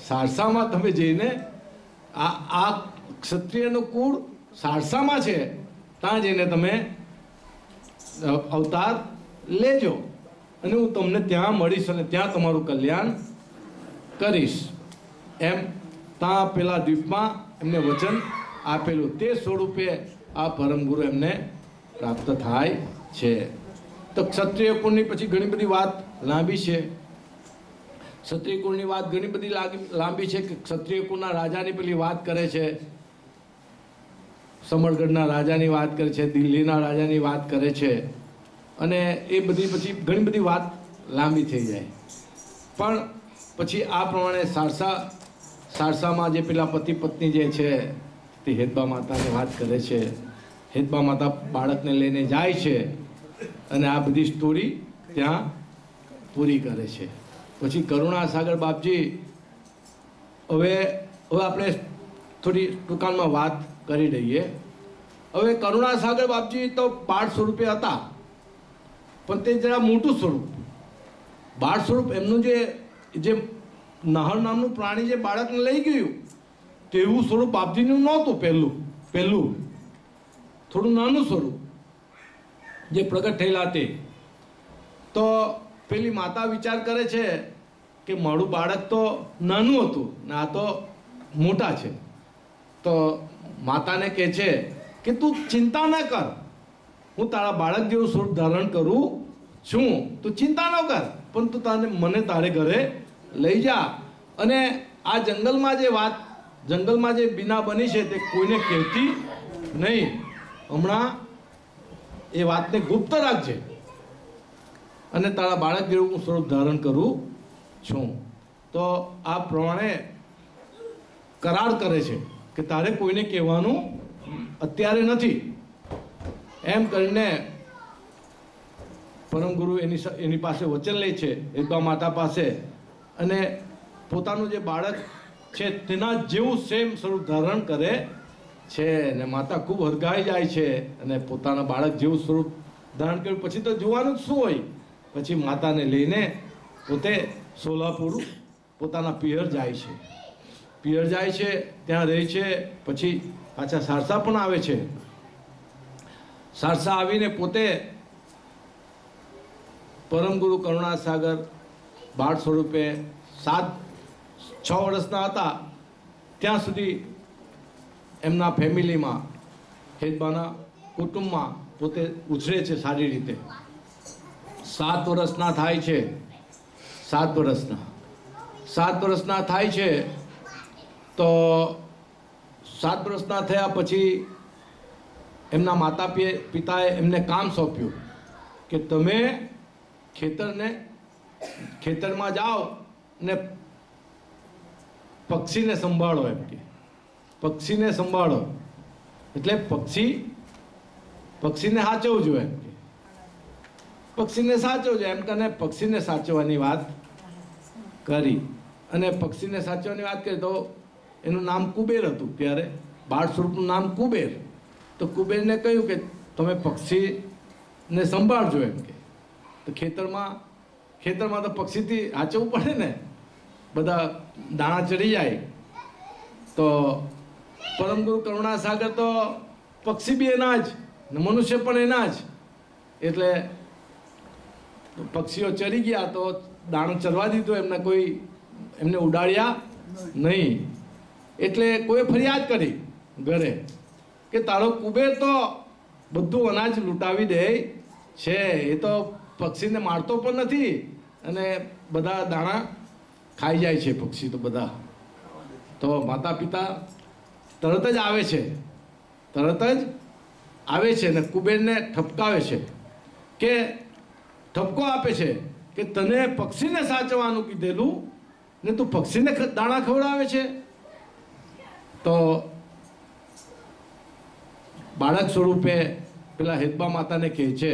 સારસામાં તમે જઈને આ ક્ષત્રિયનું કુળ સારસામાં છે, ત્યાં જઈને તમે અવતાર લેજો અને હું તમને ત્યાં મળીશ અને ત્યાં તમારું કલ્યાણ કરીશ. એમ ત્યાં પેલા દ્વીપમાં એમને વચન આપેલું, તે સ્વરૂપે આ પરમગુરુ એમને પ્રાપ્ત થાય છે. તો ક્ષત્રિય કુળની પછી ઘણી બધી વાત લાંબી છે. ક્ષત્રિય કુળની વાત ઘણી બધી લાંબી છે કે ક્ષત્રિય કુળના રાજાની પેલી વાત કરે છે, સમરગઢના રાજાની વાત કરે છે, દિલ્હીના રાજાની વાત કરે છે, અને એ બધી પછી ઘણી બધી વાત લાંબી થઈ જાય. પણ પછી આ પ્રમાણે સારસામાં જે પેલા પતિ પત્ની જે છે તે હેતબા માતાને વાત કરે છે. હેતબા માતા બાળકને લઈને જાય છે અને આ બધી સ્ટોરી ત્યાં પૂરી કરે છે. પછી કરુણાસાગર બાપજી હવે આપણે થોડી ટૂંકાણમાં વાત કરી દઈએ. હવે કરુણાસાગર બાપજી તો બાળ સ્વરૂપે હતા, પણ તે જરા મોટું સ્વરૂપ, બાળ સ્વરૂપ એમનું જે નહર નામનું પ્રાણી જે બાળકને લઈ ગયું તેવું સ્વરૂપ બાપજીનું નહોતું. પહેલું થોડું નાનું સ્વરૂપ જે પ્રગટ થયેલા તે. તો પેલી માતા વિચાર કરે છે કે મારું બાળક તો નાનું હતું ને આ તો મોટા છે. તો માતાને કહે છે કે તું ચિંતા ન કર, હું તારા બાળક જેવું સ્વરૂપ ધારણ કરું છું, તું ચિંતા ન કર, પણ તું મને તારે ઘરે લઈ જા અને આ જંગલમાં જે બીના બની છે તે કોઈને કહેતી નહીં. હમણાં એ વાતને ગુપ્ત રાખજે અને તારા બાળક જેવું હું સ્વરૂપ ધારણ કરું છું. તો આ પ્રમાણે કરાર કરે છે કે તારે કોઈને કહેવાનું અત્યારે નથી. એમ કરીને પરમ ગુરુ એની પાસે વચન લે છે હેતબા માતા પાસે, અને પોતાનું જે બાળક છે તેના જેવું સેમ સ્વરૂપ ધારણ કરે છે. ને માતા ખૂબ હરગાઈ જાય છે અને પોતાના બાળક જેવું સ્વરૂપ ધારણ કર્યું. પછી તો જોવાનું જ શું હોય. પછી માતાને લઈને પોતે સોલાપુર પોતાના પિયર જાય છે. ત્યાં રહે છે. પછી પાછા સારસા પણ આવે છે. સારસા આવીને પોતે પરમ ગુરુ કરુણાસાગર બાળ સ્વરૂપે 6 વર્ષના હતા ત્યાં સુધી એમના ફેમિલીમાં, હેતબાના કુટુંબમાં પોતે ઉછરે છે સારી રીતે. 7 વર્ષના થાય છે. 7 વર્ષના થાય છે. તો 7 વર્ષના થયા પછી એમના માતા પિતાએ એમને કામ સોંપ્યું કે તમે ખેતરમાં જાઓ ને પક્ષીને સંભાળો. એમ કે પક્ષીને સંભાળો એટલે પક્ષીને સાચવજો. એમ કે પક્ષીને સાચવજો એમ કરીને પક્ષીને સાચવવાની વાત કરી. અને પક્ષીને સાચવવાની વાત કરી તો એનું નામ કુબેર હતું. ત્યારે બાળ સ્વરૂપનું નામ કુબેર. તો કુબેરને કહ્યું કે તમે પક્ષીને સંભાળજો. એમ કે તો ખેતરમાં તો પક્ષીથી સાચવવું પડે ને, બધા દાણા ચડી જાય. તો પરમ ગુરુ કરુણાસાગર તો પક્ષી બી એના જ ને મનુષ્ય પણ એના જ. એટલે તો પક્ષીઓ ચરી ગયા તો દાણો ચરવા દીધો, એમને ઉડાડ્યા નહીં. એટલે કોઈ ફરિયાદ કરી ઘરે કે તારો કુબેર તો બધું અનાજ લૂંટાવી દે છે, એ તો પક્ષીને મારતો પણ નથી અને બધા દાણા ખાઈ જાય છે પક્ષી તો બધા. તો માતા પિતા તરત જ આવે છે અને કુબેરને ઠપકાવે છે કે ઠપકો આપે છે કે તને પક્ષીને સાચવવાનું કીધેલું ને તું પક્ષીને દાણા ખવડાવે છે. તો બાળક સ્વરૂપે પેલા હેતબા માતાને કહે છે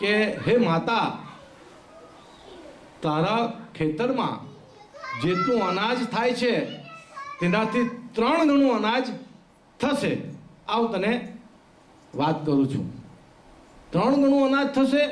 કે હે માતા, તારા ખેતરમાં જેટલું અનાજ થાય છે તેનાથી 3 ગણું અનાજ થશે. આવું તને વાત કરું છું, 3 ગણું અનાજ થશે